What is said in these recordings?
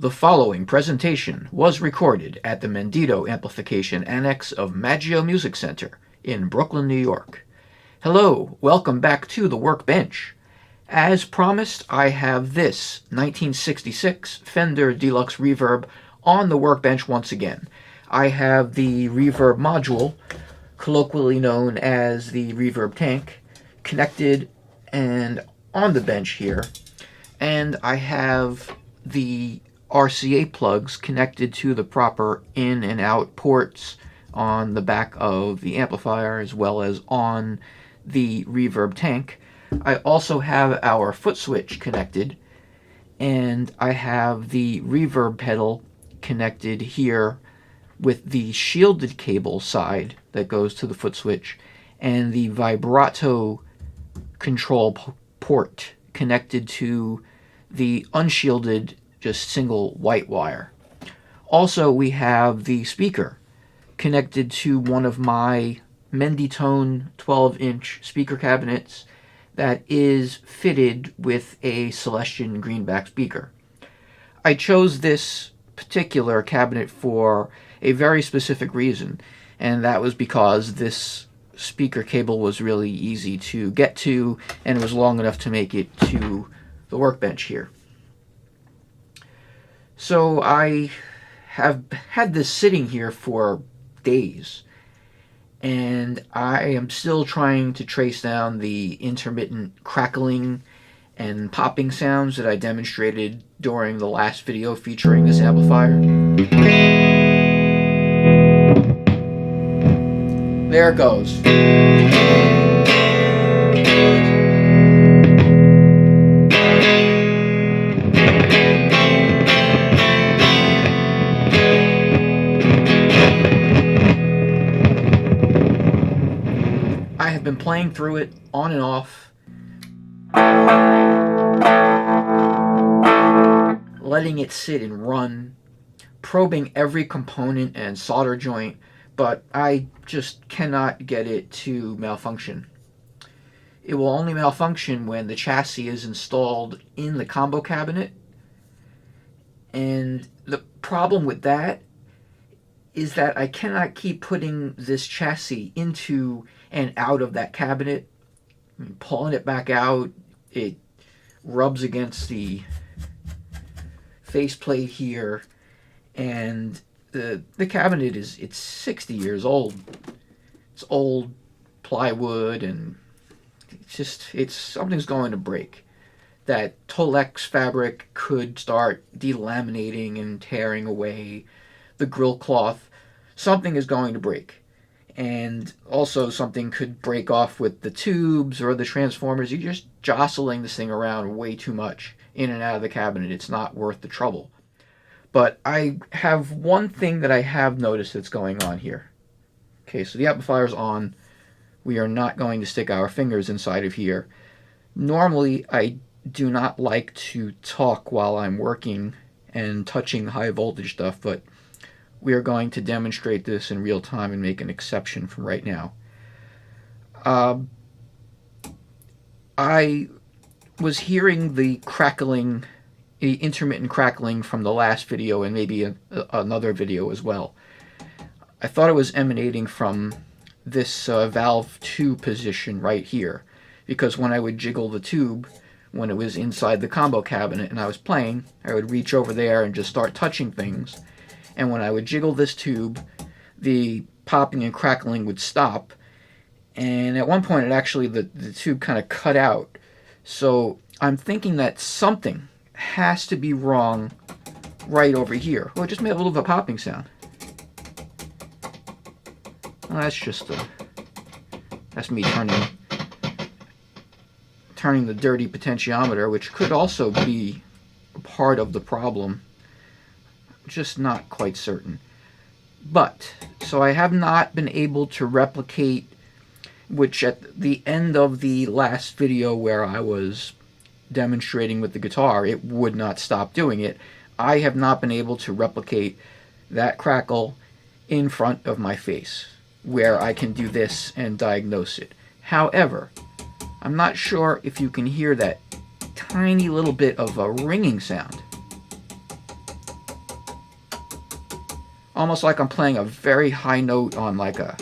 The following presentation was recorded at the Menditto Amplification Annex of Maggio Music Center in Brooklyn, New York. Hello, welcome back to the workbench. As promised, I have this 1966 Fender Deluxe Reverb on the workbench once again. I have the reverb module, colloquially known as the reverb tank, connected and on the bench here. And I have the RCA plugs connected to the proper in and out ports on the back of the amplifier as well as on the reverb tank. I also have our foot switch connected, and I have the reverb pedal connected here with the shielded cable side that goes to the foot switch and the vibrato control port connected to the unshielded just single white wire. Also, we have the speaker connected to one of my Menditto 12-inch speaker cabinets that is fitted with a Celestion greenback speaker. I chose this particular cabinet for a very specific reason, and that was because this speaker cable was really easy to get to and it was long enough to make it to the workbench here. So I have had this sitting here for days, and I am still trying to trace down the intermittent crackling and popping sounds that I demonstrated during the last video featuring this amplifier. There it goes. I have been playing through it on and off, letting it sit and run, probing every component and solder joint, but I just cannot get it to malfunction. It will only malfunction when the chassis is installed in the combo cabinet, and the problem with that is that I cannot keep putting this chassis into and out of that cabinet. Pulling it back out, it rubs against the faceplate here, and the cabinet it's 60 years old. It's old plywood, and it's something's going to break. That Tolex fabric could start delaminating and tearing away the grill cloth. Something is going to break. And also something could break off with the tubes or the transformers. You're just jostling this thing around way too much in and out of the cabinet. It's not worth the trouble. But I have one thing that I have noticed that's going on here. Okay, so the amplifier's on. We are not going to stick our fingers inside of here. Normally, I do not like to talk while I'm working and touching high voltage stuff, but we are going to demonstrate this in real time and make an exception from right now. I was hearing the crackling, the intermittent crackling from the last video and maybe another video as well. I thought it was emanating from this valve 2 position right here, because when I would jiggle the tube, when it was inside the combo cabinet and I was playing, I would reach over there and just start touching things. And when I would jiggle this tube, the popping and crackling would stop. And at one point, the tube kind of cut out. So I'm thinking that something has to be wrong right over here. Well, it just made a little bit of a popping sound. Well, that's me turning the dirty potentiometer, which could also be part of the problem. Just not quite certain. But so I have not been able to replicate, which at the end of the last video where I was demonstrating with the guitar, it would not stop doing it. I have not been able to replicate that crackle in front of my face where I can do this and diagnose it. However, I'm not sure if you can hear that tiny little bit of a ringing sound. almost like I'm playing a very high note on like a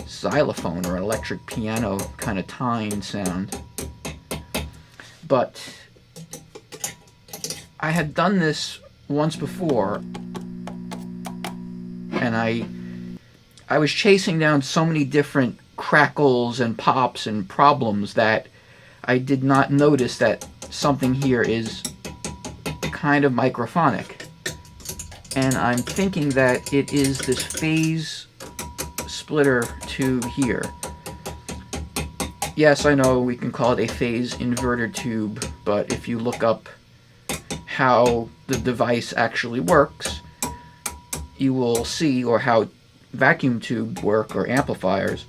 xylophone or an electric piano kind of tined sound. But I had done this once before, and I was chasing down so many different crackles and pops and problems that I did not notice that something here is kind of microphonic. And I'm thinking that it is this phase splitter tube here. Yes, I know we can call it a phase inverter tube, but if you look up how the device actually works, you will see, or how vacuum tubes work, or amplifiers,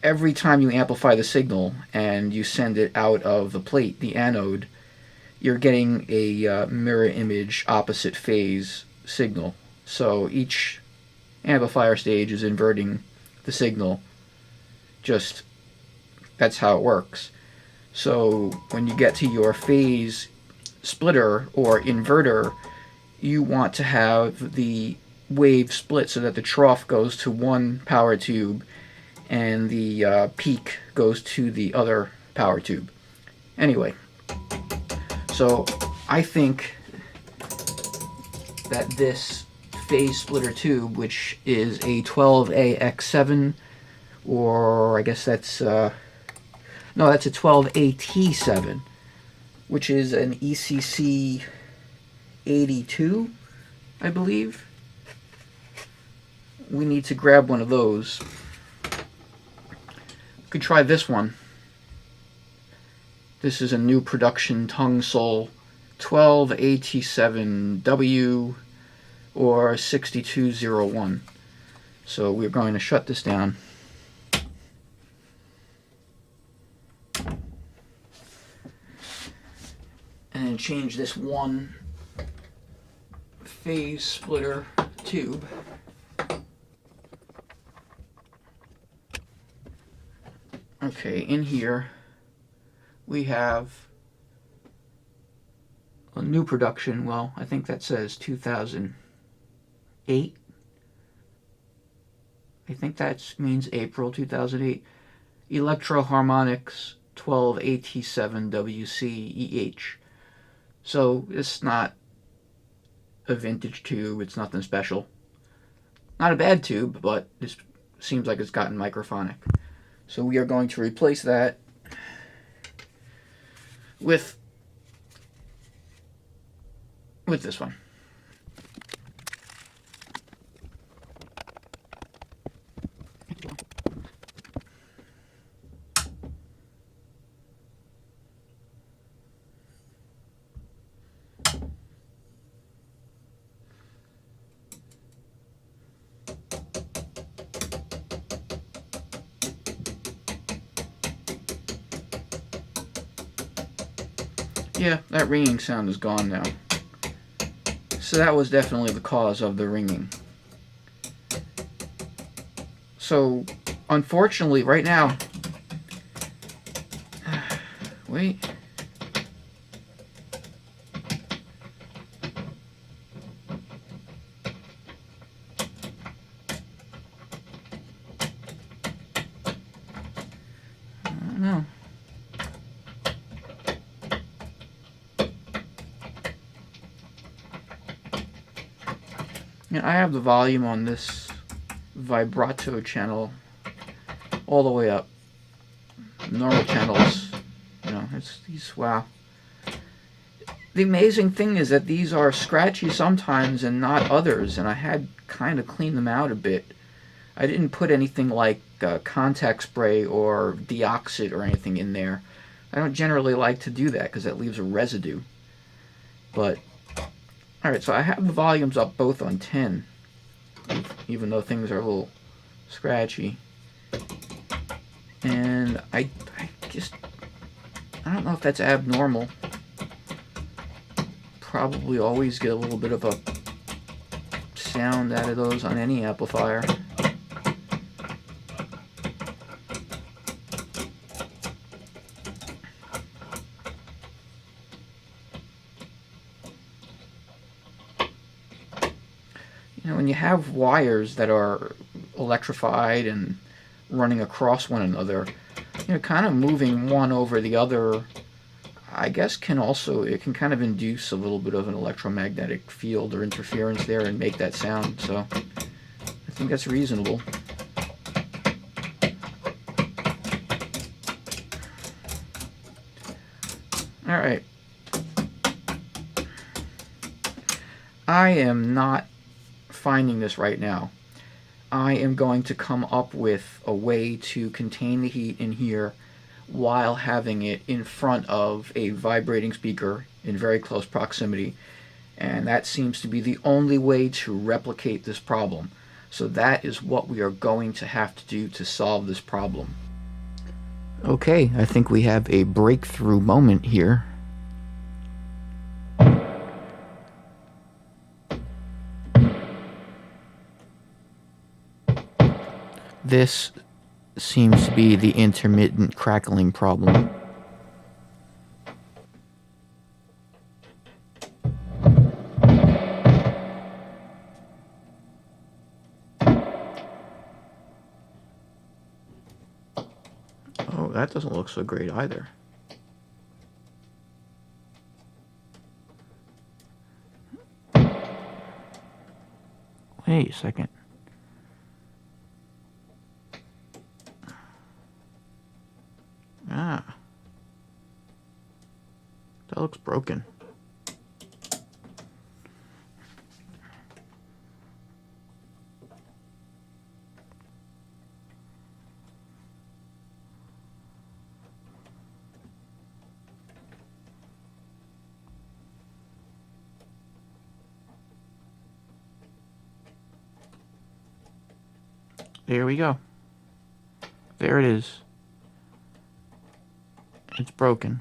every time you amplify the signal and you send it out of the plate, the anode, you're getting a mirror image opposite phase signal. So each amplifier stage is inverting the signal. Just, that's how it works. So when you get to your phase splitter or inverter, you want to have the wave split so that the trough goes to one power tube and the peak goes to the other power tube. Anyway, so I think that this phase splitter tube, which is a 12AX7, or I guess that's no, that's a 12AT7, which is an ECC 82, I believe. We need to grab one of those. Could try this one. This is a new production tongue sole 12AT7W or 6201. So we're going to shut this down. And change this one phase splitter tube. Okay, in here we have a new production. Well, I think that says 2008. I think that means April 2008. Electro Harmonics 12AT7WCEH. So it's not a vintage tube. It's nothing special. Not a bad tube, but it seems like it's gotten microphonic. So we are going to replace that with this one. Yeah, that ringing sound is gone now. So that was definitely the cause of the ringing. So, unfortunately, right now... Wait. I don't know. Yeah, I have the volume on this vibrato channel all the way up. Normal channels, you know, it's these, wow. The amazing thing is that these are scratchy sometimes and not others, and I had kind of cleaned them out a bit. I didn't put anything like contact spray or deoxit or anything in there. I don't generally like to do that because that leaves a residue. But alright, so I have the volumes up both on 10, even though things are a little scratchy. And I don't know if that's abnormal. Probably always get a little bit of a sound out of those on any amplifier. You know, when you have wires that are electrified and running across one another, you know, kind of moving one over the other, I guess it can kind of induce a little bit of an electromagnetic field or interference there and make that sound. So I think that's reasonable. All right. I am not finding this right now. I am going to come up with a way to contain the heat in here while having it in front of a vibrating speaker in very close proximity. And that seems to be the only way to replicate this problem. So that is what we are going to have to do to solve this problem. Okay, I think we have a breakthrough moment here. This seems to be the intermittent crackling problem. Oh, that doesn't look so great either. Wait a second. Ah. That looks broken. There we go. There it is. It's broken.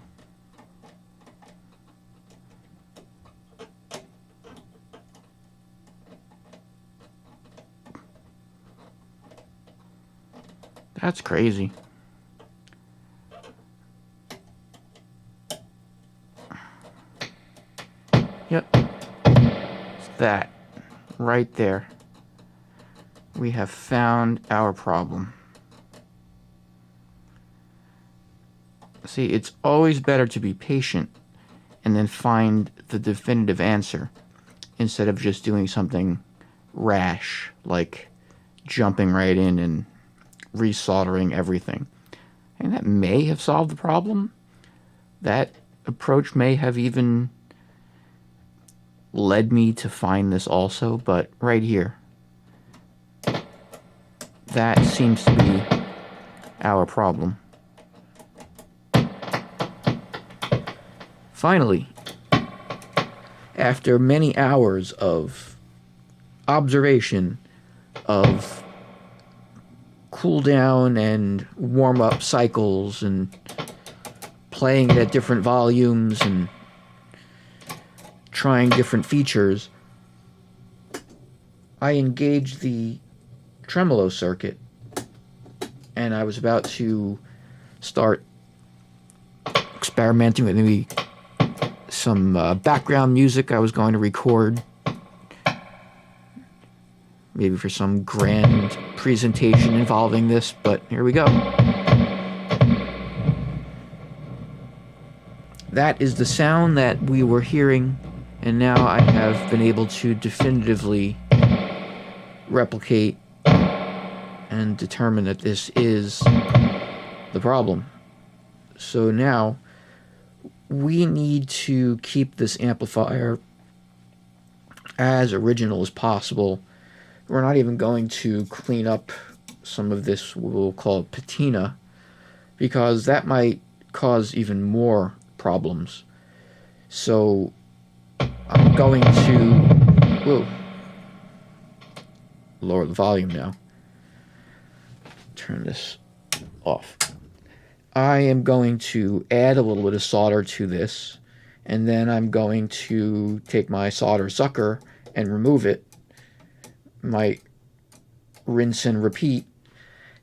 That's crazy. Yep. It's that. Right there. We have found our problem. See, it's always better to be patient and then find the definitive answer instead of just doing something rash, like jumping right in and resoldering everything. And that may have solved the problem. That approach may have even led me to find this also, but right here, that seems to be our problem. Finally, after many hours of observation, of cool down and warm up cycles and playing it at different volumes and trying different features, I engaged the tremolo circuit and I was about to start experimenting with maybe some background music I was going to record, maybe for some grand presentation involving this, but here we go. That is the sound that we were hearing, and now I have been able to definitively replicate and determine that this is the problem. So now we need to keep this amplifier as original as possible. We're not even going to clean up some of this, we'll call it patina, because that might cause even more problems. So I'm going to lower the volume now. Turn this off. I am going to add a little bit of solder to this, and then I'm going to take my solder sucker and remove it. Might rinse and repeat,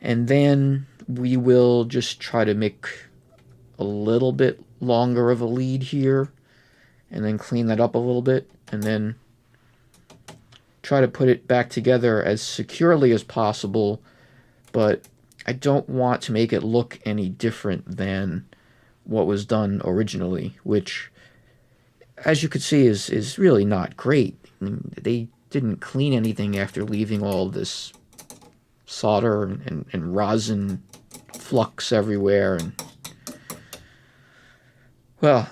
and then we will just try to make a little bit longer of a lead here, and then clean that up a little bit, and then try to put it back together as securely as possible, but I don't want to make it look any different than what was done originally, which, as you could see, is really not great. I mean, they didn't clean anything after leaving all this solder and rosin flux everywhere. And well,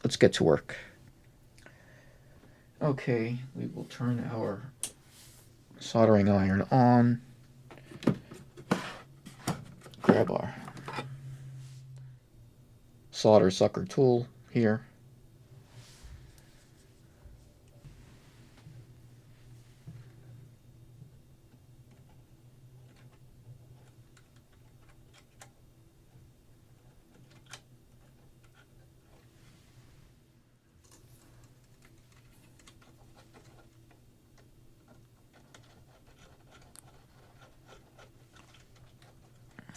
let's get to work. Okay, we will turn our soldering iron on. Grab our solder sucker tool here.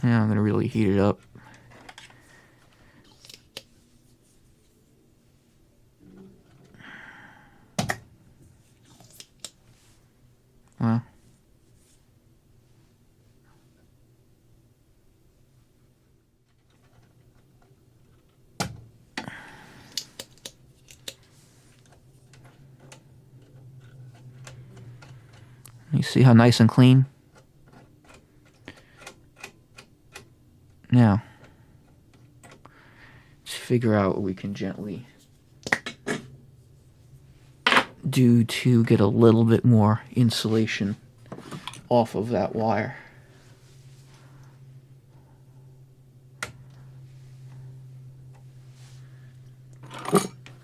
Now I'm going to really heat it up. Well, you see how nice and clean? Now, let's figure out what we can gently do to get a little bit more insulation off of that wire.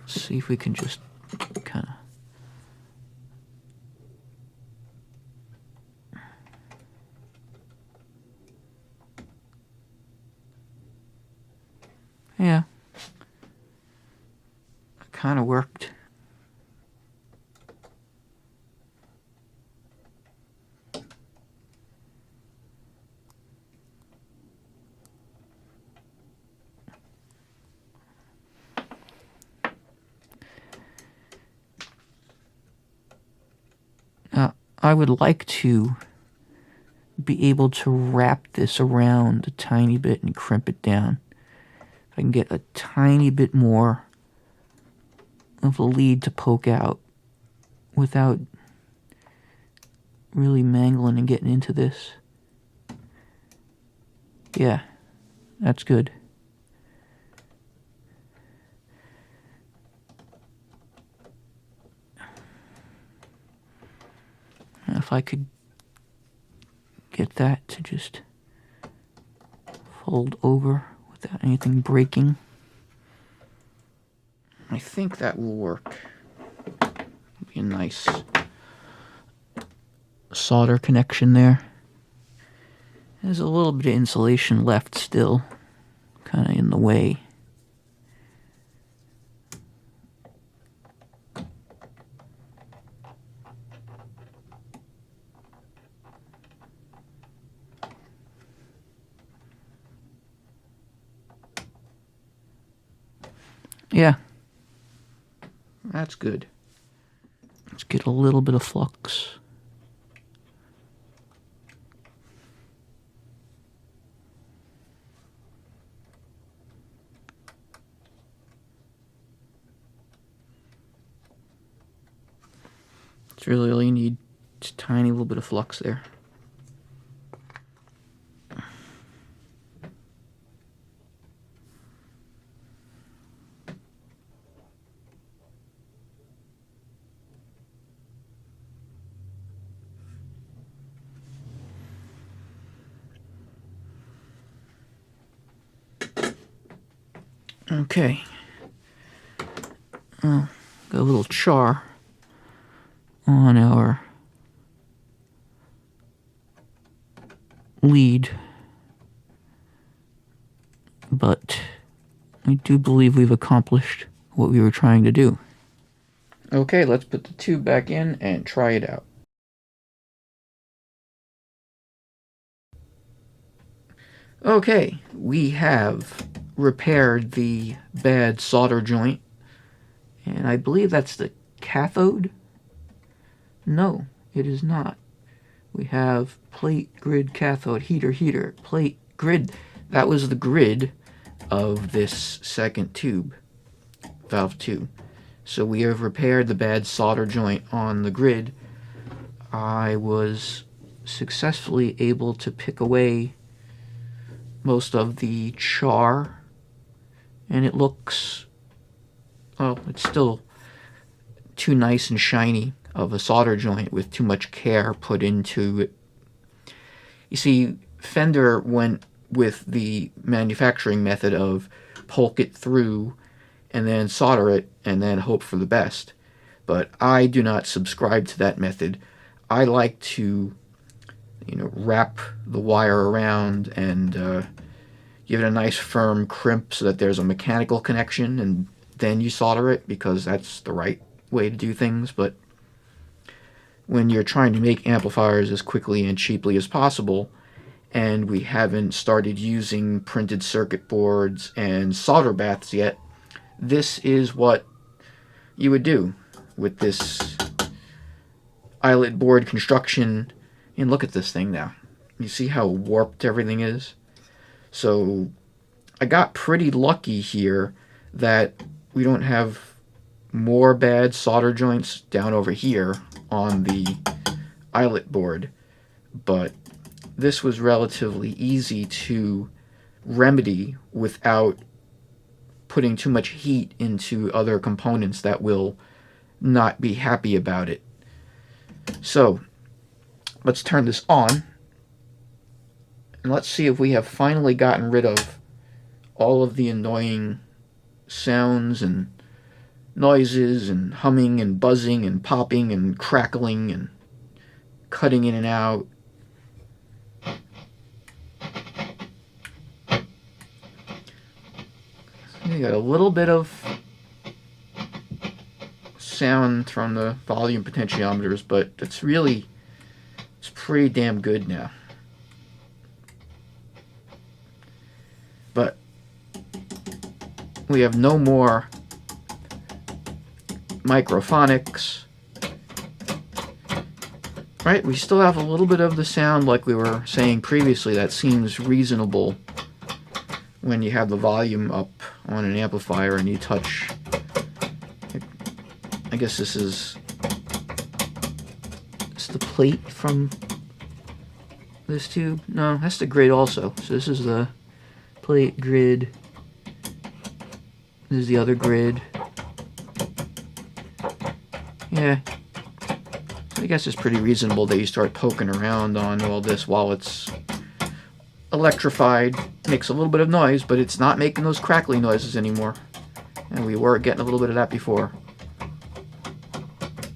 See if we can just kind of yeah, it kind of worked. I would like to be able to wrap this around a tiny bit and crimp it down. If I can get a tiny bit more of the lead to poke out without really mangling and getting into this. Yeah, that's good. If I could get that to just fold over without anything breaking, I think that will work. Be a nice solder connection there. There's a little bit of insulation left still, kind of in the way. Yeah, that's good. Let's get a little bit of flux. It's really all you need, just a tiny little bit of flux there. Okay. Got a little char on our lead, but I do believe we've accomplished what we were trying to do. Okay, let's put the tube back in and try it out. Okay, we have repaired the bad solder joint, and I believe that's the cathode. No, it is not. We have plate, grid, cathode, heater, plate, grid. That was the grid of this second tube, valve 2. So we have repaired the bad solder joint on the grid. I was successfully able to pick away most of the char, and it looks, well, it's still too nice and shiny of a solder joint with too much care put into it. You see, Fender went with the manufacturing method of poke it through and then solder it and then hope for the best. But I do not subscribe to that method. I like to, wrap the wire around and give it a nice firm crimp so that there's a mechanical connection, and then you solder it, because that's the right way to do things. But when you're trying to make amplifiers as quickly and cheaply as possible, and we haven't started using printed circuit boards and solder baths yet, this is what you would do with this eyelet board construction. And look at this thing now. You see how warped everything is? So I got pretty lucky here that we don't have more bad solder joints down over here on the eyelet board, but this was relatively easy to remedy without putting too much heat into other components that will not be happy about it. So let's turn this on, and let's see if we have finally gotten rid of all of the annoying sounds and noises and humming and buzzing and popping and crackling and cutting in and out. You got a little bit of sound from the volume potentiometers, but it's pretty damn good now. But we have no more microphonics, right? We still have a little bit of the sound, like we were saying previously, that seems reasonable when you have the volume up on an amplifier and you touch. I guess this is the plate from this tube. No, that's the grid also. So this is the plate, grid. This is the other grid. Yeah. I guess it's pretty reasonable that you start poking around on all this while it's electrified. Makes a little bit of noise, but it's not making those crackly noises anymore. And we were getting a little bit of that before.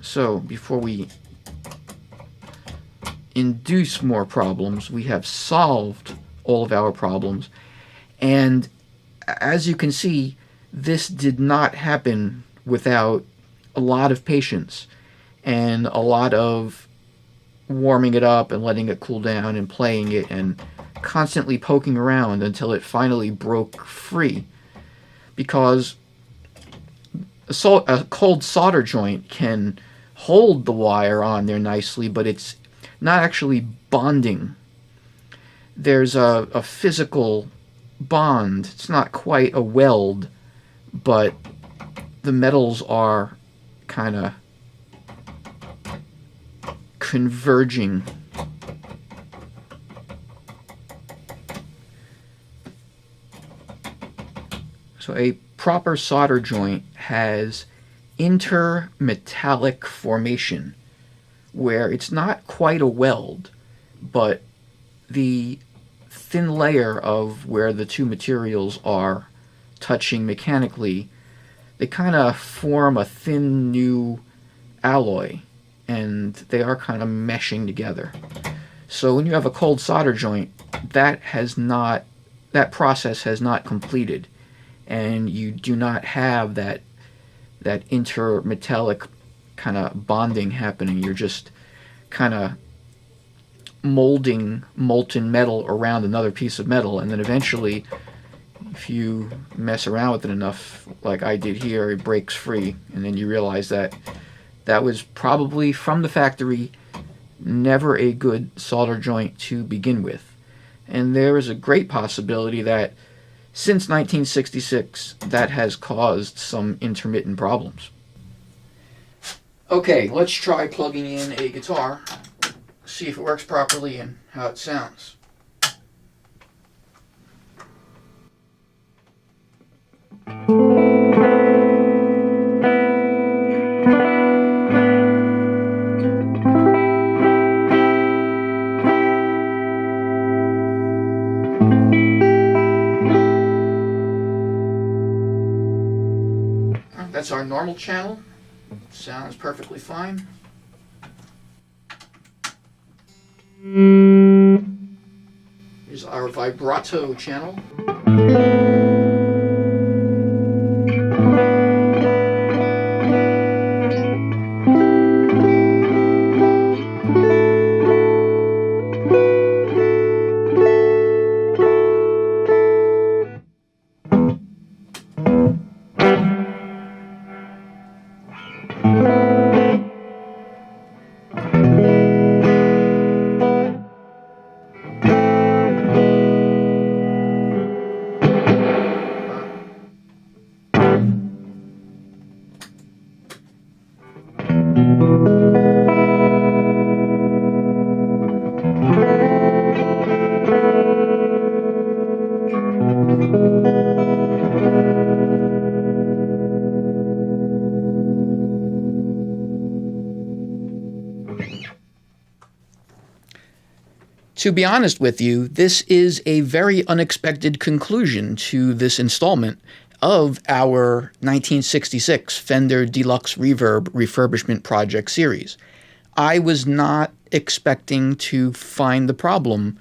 So, before we induce more problems, we have solved all of our problems. And as you can see, this did not happen without a lot of patience and a lot of warming it up and letting it cool down and playing it and constantly poking around until it finally broke free. Because a cold solder joint can hold the wire on there nicely, but it's not actually bonding. There's a physical bond. It's not quite a weld, but the metals are kind of converging. So a proper solder joint has intermetallic formation, where it's not quite a weld, but the thin layer of where the two materials are touching mechanically, they kind of form a thin new alloy, and they are kind of meshing together. So when you have a cold solder joint, that process has not completed, and you do not have that intermetallic kind of bonding happening. You're just kind of molding molten metal around another piece of metal, and then eventually, if you mess around with it enough, like I did here, it breaks free, and then you realize that That was probably from the factory, never a good solder joint to begin with. And there is a great possibility that since 1966, that has caused some intermittent problems. Okay, let's try plugging in a guitar, see if it works properly and how it sounds. That's our normal channel. Sounds perfectly fine. Here's our vibrato channel. To be honest with you, this is a very unexpected conclusion to this installment of our 1966 Fender Deluxe Reverb refurbishment project series. I was not expecting to find the problem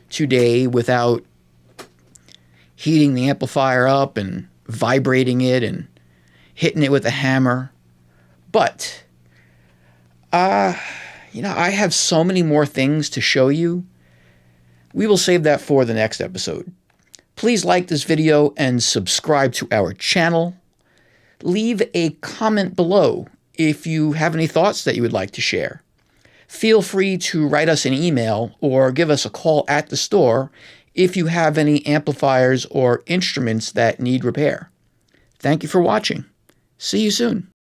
today without heating the amplifier up and vibrating it and hitting it with a hammer. But, I have so many more things to show you. We will save that for the next episode. Please like this video and subscribe to our channel. Leave a comment below if you have any thoughts that you would like to share. Feel free to write us an email or give us a call at the store if you have any amplifiers or instruments that need repair. Thank you for watching. See you soon.